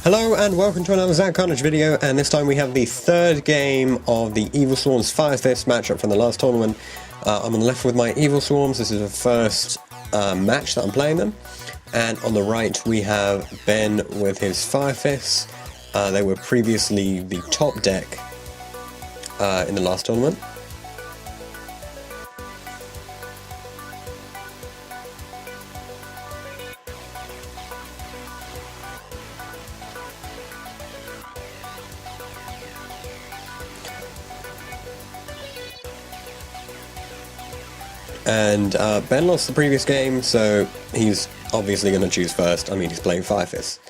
Hello and welcome to another Zach Carnage video, and this time we have the third game of the Evilswarms Fire Fist matchup from the last tournament. I'm on the left with my Evilswarms. This is the first match that I'm playing them, and on the right we have Ben with his Fire Fists. They were previously the top deck in the last tournament. And Ben lost the previous game, so he's obviously going to choose first. I mean, he's playing Fire Fist.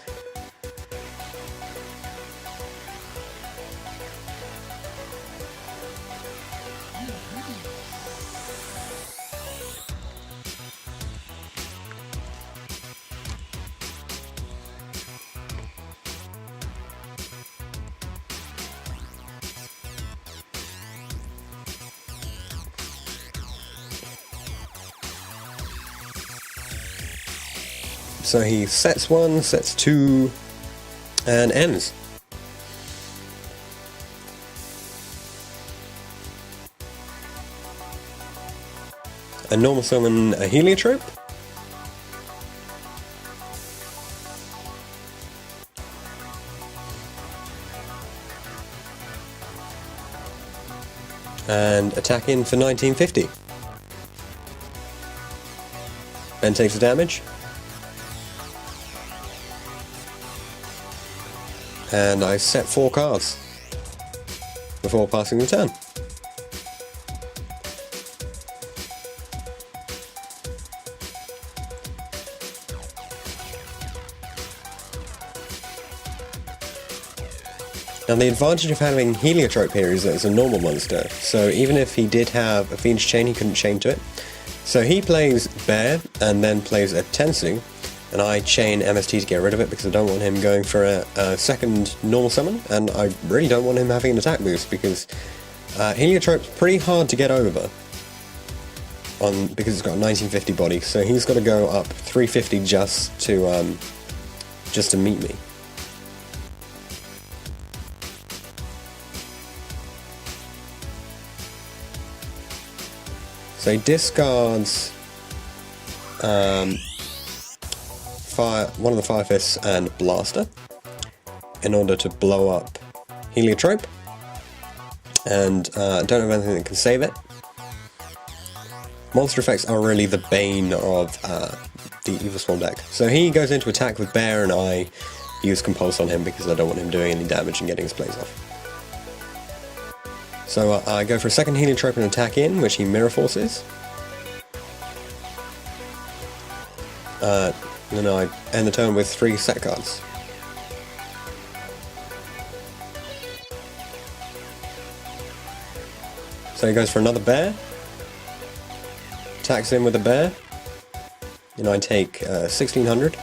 So he sets one, sets two, and ends. A normal summon, a heliotrope. And attack in for 1950. Ben takes the damage. And I set 4 cards before passing the turn. Now the advantage of having Heliotrope here is that it's a normal monster, so even if he did have a Fiend's Chain, he couldn't chain to it. So he plays Bear and then plays a Tensu, and I chain MST to get rid of it because I don't want him going for a second normal summon, and I really don't want him having an attack boost because Heliotrope's pretty hard to get over because it's got a 1950 body, so he's got to go up 350 just to meet me. So he discards one of the Fire Fists and Blaster in order to blow up Heliotrope, and don't have anything that can save it. Monster effects are really the bane of the Evilswarm deck. So he goes into attack with Bear, and I use Compulse on him because I don't want him doing any damage and getting his plays off. So I go for a second Heliotrope and attack in, which he Mirror Forces. And then I end the turn with 3 set cards. So he goes for another Bear. Attacks in with a Bear. And I take 1600.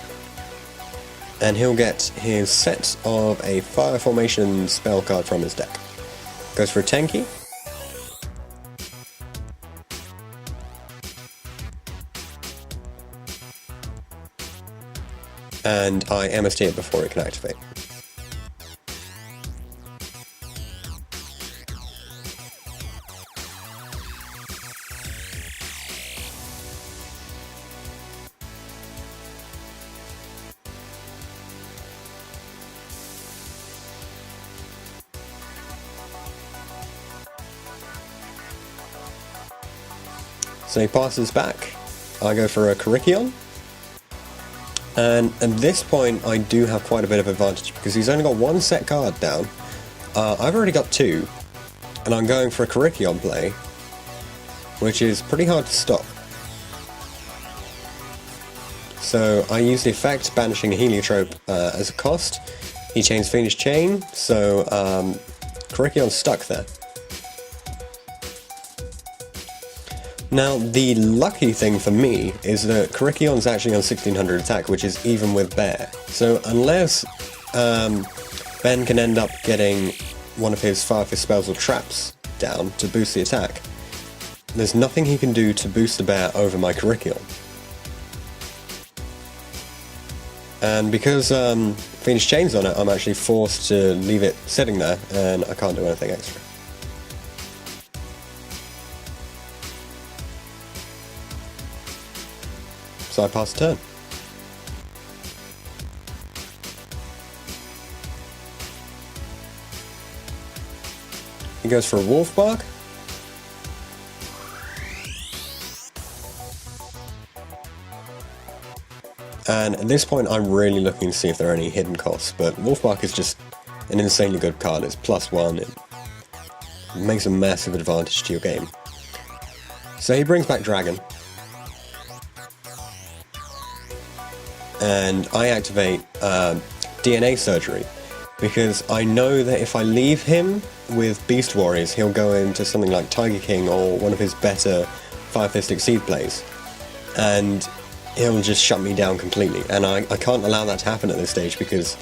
And he'll get his set of a Fire Formation spell card from his deck. Goes for a Tenki. And I MST it before it can activate. So he passes back. I go for a Yugioh. And at this point I do have quite a bit of advantage because he's only got 1 set card down. I've already got 2, and I'm going for a Yugioh play, which is pretty hard to stop. So I use the effect banishing a Heliotrope as a cost. He chains Fiendish Chain, so Yugioh's stuck there. Now, the lucky thing for me is that Yugioh's actually on 1600 attack, which is even with Bear. So unless Ben can end up getting one of his Fire Fist spells or traps down to boost the attack, there's nothing he can do to boost the Bear over my Yugioh. And because Phoenix Chain's on it, I'm actually forced to leave it sitting there, and I can't do anything extra. So I pass the turn. He goes for a Wolf Bark. And at this point I'm really looking to see if there are any hidden costs, but Wolfbark is just an insanely good card. It's +1, it makes a massive advantage to your game. So he brings back Dragon. And I activate DNA Surgery, because I know that if I leave him with Beast Warriors, he'll go into something like Tiger King or one of his better Fire Fist Exceed plays, and he'll just shut me down completely. And I can't allow that to happen at this stage, because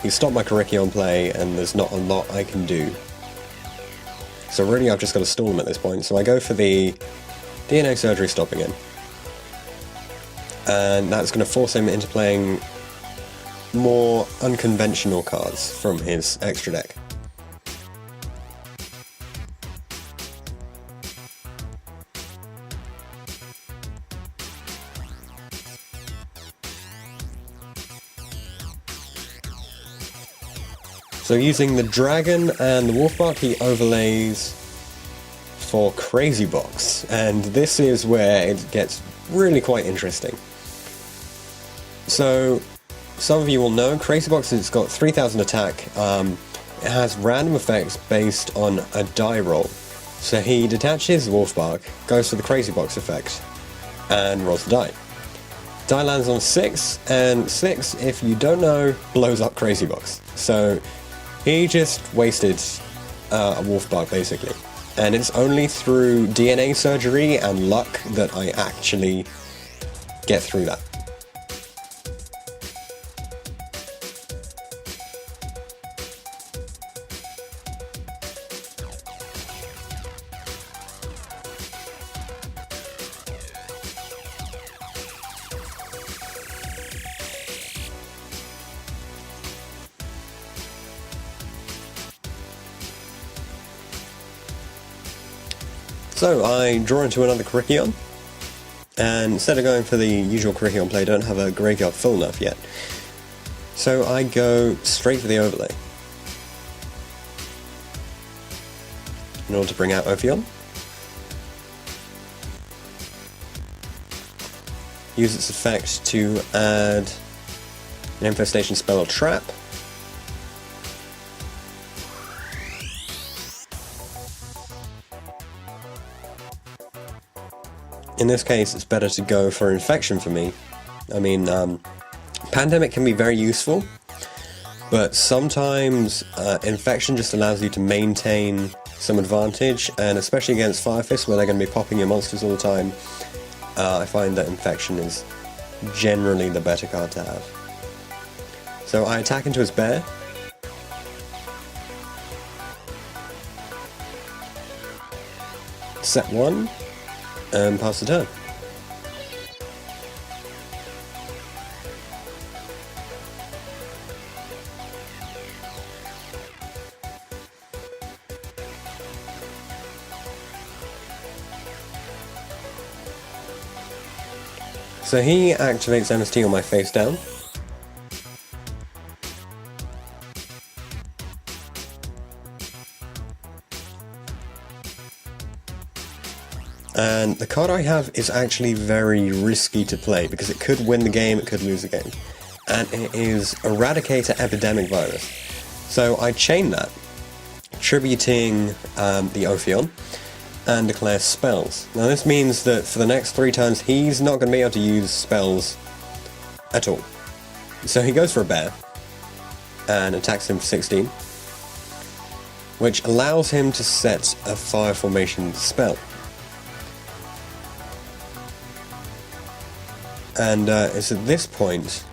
he stopped my Karikion play and there's not a lot I can do. So really I've just got to stall him at this point. So I go for the DNA Surgery, stopping him. And that's going to force him into playing more unconventional cards from his extra deck. So using the Dragon and the Wolfbark, he overlays for Crazy Box, and this is where it gets really quite interesting. So, some of you will know, Crazy Box has got 3000 attack. It has random effects based on a die roll. So he detaches Wolfbark, goes for the Crazy Box effect, and rolls the die. Die lands on 6, and 6, if you don't know, blows up Crazy Box. So he just wasted a Wolfbark, basically. And it's only through DNA Surgery and luck that I actually get through that. So I draw into another Karikion, and instead of going for the usual Karikion play, I don't have a graveyard full enough yet. So I go straight for the overlay in order to bring out Ophion. Use its effect to add an Infestation spell or trap. In this case, it's better to go for Infection for me. I mean, Pandemic can be very useful, but sometimes Infection just allows you to maintain some advantage, and especially against Fire Fist, where they're going to be popping your monsters all the time, I find that Infection is generally the better card to have. So I attack into his bear. Set 1. And pass the turn. So he activates MST on my face down. And the card I have is actually very risky to play, because it could win the game, it could lose the game. And it is Eradicator Epidemic Virus. So I chain that, tributing the Ophion, and declare spells. Now this means that for the next 3 turns he's not going to be able to use spells at all. So he goes for a bear, and attacks him for 16, which allows him to set a Fire Formation spell. And it's at this point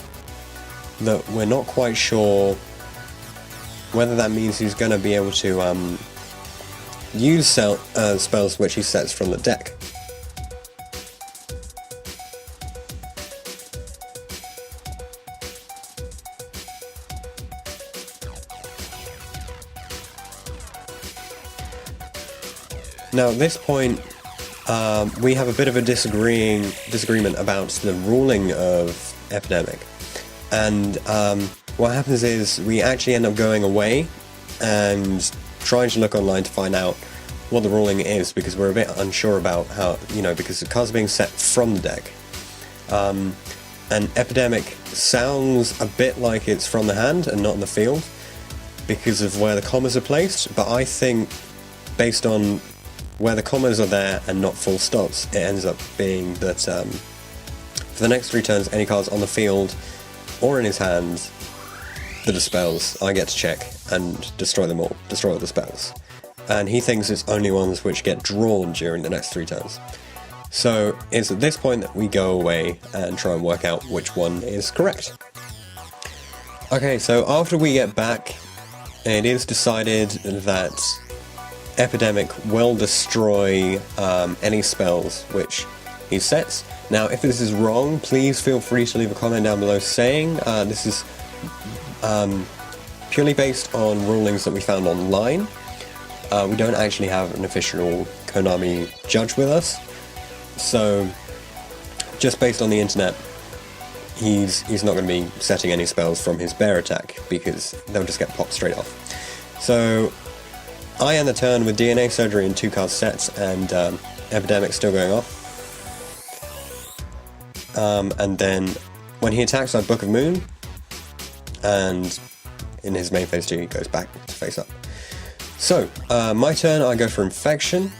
that we're not quite sure whether that means he's going to be able to use spells which he sets from the deck. Now at this point, we have a bit of a disagreement about the ruling of Epidemic. And what happens is we actually end up going away and trying to look online to find out what the ruling is, because we're a bit unsure about how, because the cards are being set from the deck. And Epidemic sounds a bit like it's from the hand and not in the field because of where the commas are placed, but I think based on where the commas are there and not full stops, it ends up being that for the next 3 turns, any cards on the field or in his hand that are spells, I get to check and destroy them all, destroy all the spells. And he thinks it's only ones which get drawn during the next 3 turns. So it's at this point that we go away and try and work out which one is correct. Okay, so after we get back, it is decided that Epidemic will destroy any spells which he sets. Now, if this is wrong, please feel free to leave a comment down below saying this is purely based on rulings that we found online. We don't actually have an official Konami judge with us, so just based on the internet, he's not going to be setting any spells from his bear attack because they'll just get popped straight off. So I end the turn with DNA Surgery and 2 card sets, and Epidemic still going off. And then when he attacks, I Book of Moon, and in his main phase 2 he goes back to face up. So, my turn, I go for Infection,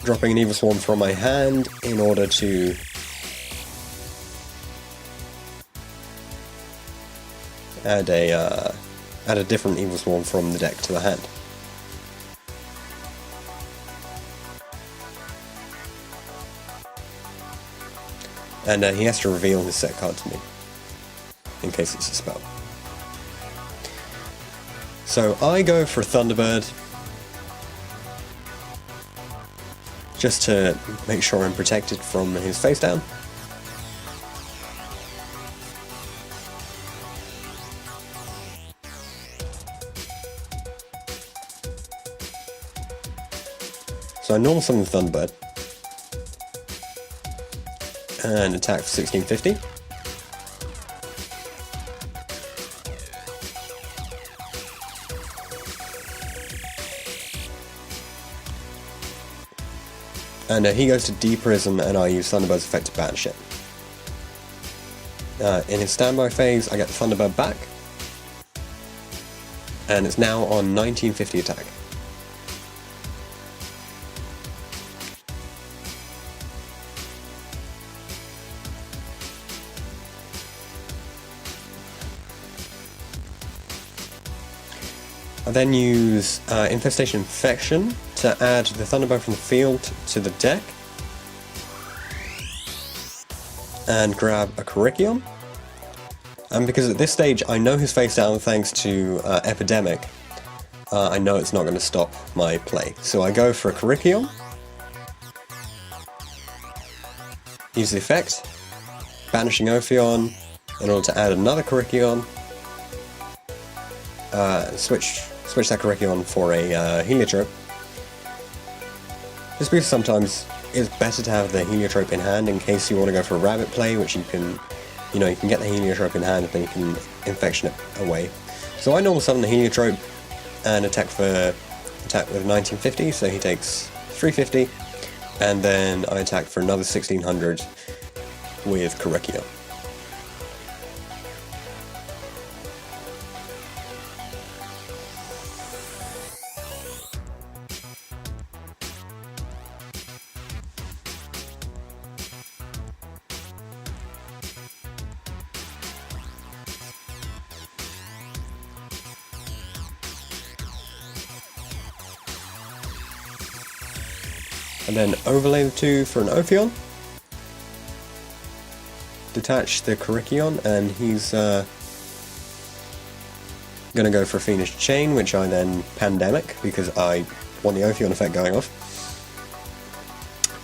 dropping an Evilswarm from my hand in order to add a different Evilswarm from the deck to the hand. And he has to reveal his set card to me, in case it's a spell. So I go for Thunderbird, just to make sure I'm protected from his face down. So I normal summon Thunderbird and attack for 1650. And he goes to D-Prism, and I use Thunderbird's effect to banish it. In his standby phase, I get the Thunderbird back, and it's now on 1950 attack. I then use Infestation Infection to add the Thunderbird from the field to the deck, and grab a Curriculum. And because at this stage I know his face down thanks to Epidemic, I know it's not going to stop my play. So I go for a Curriculum, use the effect, banishing Ophion in order to add another Curriculum, switch that Curriculum for a Heliotrope. Just because sometimes it's better to have the Heliotrope in hand in case you want to go for a rabbit play, which you can get the Heliotrope in hand and then you can Infection it away. So I normal summon the Heliotrope and attack with 1950, so he takes 350, and then I attack for another 1600 with Curriculum. And then overlay the two for an Ophion. Detach the Curriculum, and he's going to go for a Fiendish Chain, which I then Pandemic, because I want the Ophion effect going off.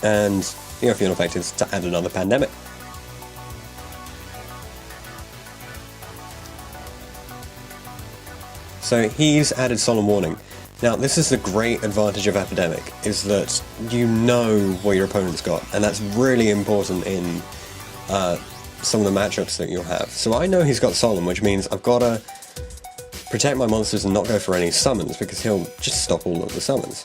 And the Ophion effect is to add another Pandemic. So he's added Solemn Warning. Now, this is the great advantage of Epidemic, is that you know what your opponent's got, and that's really important in some of the matchups that you'll have. So I know he's got Solemn, which means I've got to protect my monsters and not go for any summons, because he'll just stop all of the summons.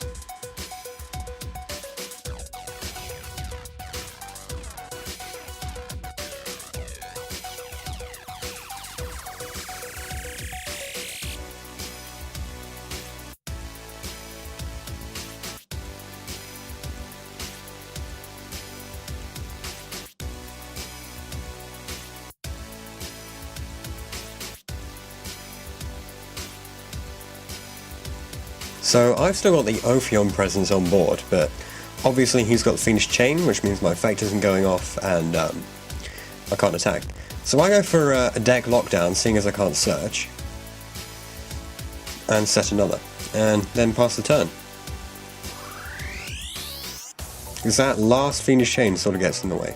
So I've still got the Ophion presence on board, but obviously he's got the Fiendish Chain, which means my effect isn't going off and I can't attack. So I go for a deck lockdown, seeing as I can't search, and set another, and then pass the turn. Because that last Fiendish Chain sort of gets in the way.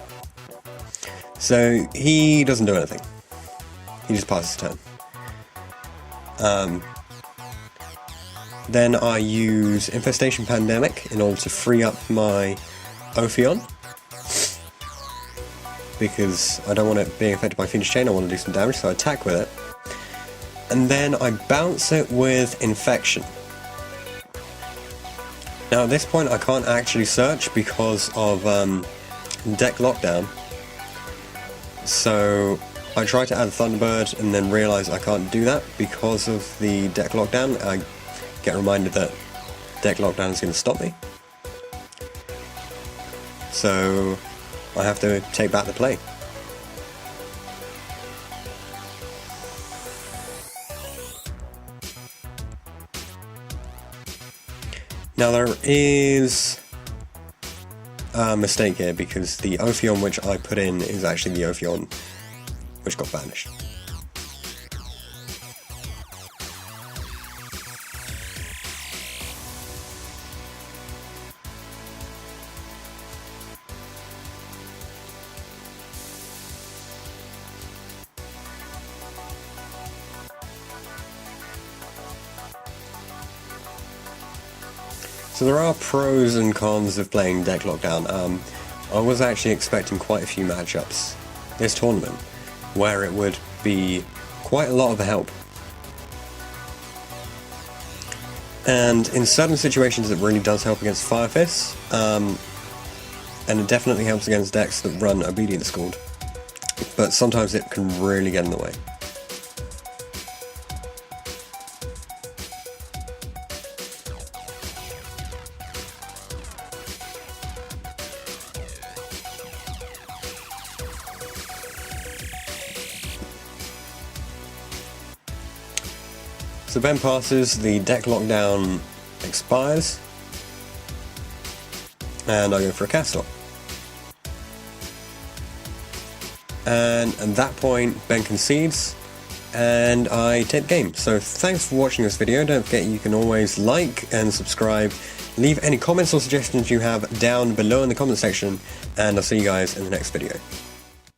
So he doesn't do anything. He just passes the turn. Then I use Infestation Pandemic in order to free up my Ophion, because I don't want it being affected by Fiendish Chain, I want to do some damage, so I attack with it. And then I bounce it with Infection. Now at this point I can't actually search because of deck lockdown, so I try to add Thunderbird and then realise I can't do that because of the deck lockdown. I get reminded that deck lockdown is going to stop me, so I have to take back the play. Now there is a mistake here, because the Ophion which I put in is actually the Ophion which got banished. So there are pros and cons of playing deck lockdown. I was actually expecting quite a few matchups this tournament where it would be quite a lot of help. And in certain situations it really does help against Fire Fists, and it definitely helps against decks that run Obedience Scored, but sometimes it can really get in the way. So Ben passes, the deck lockdown expires, and I go for a cast off. And at that point Ben concedes, and I take the game. So thanks for watching this video. Don't forget you can always like and subscribe, leave any comments or suggestions you have down below in the comment section, and I'll see you guys in the next video.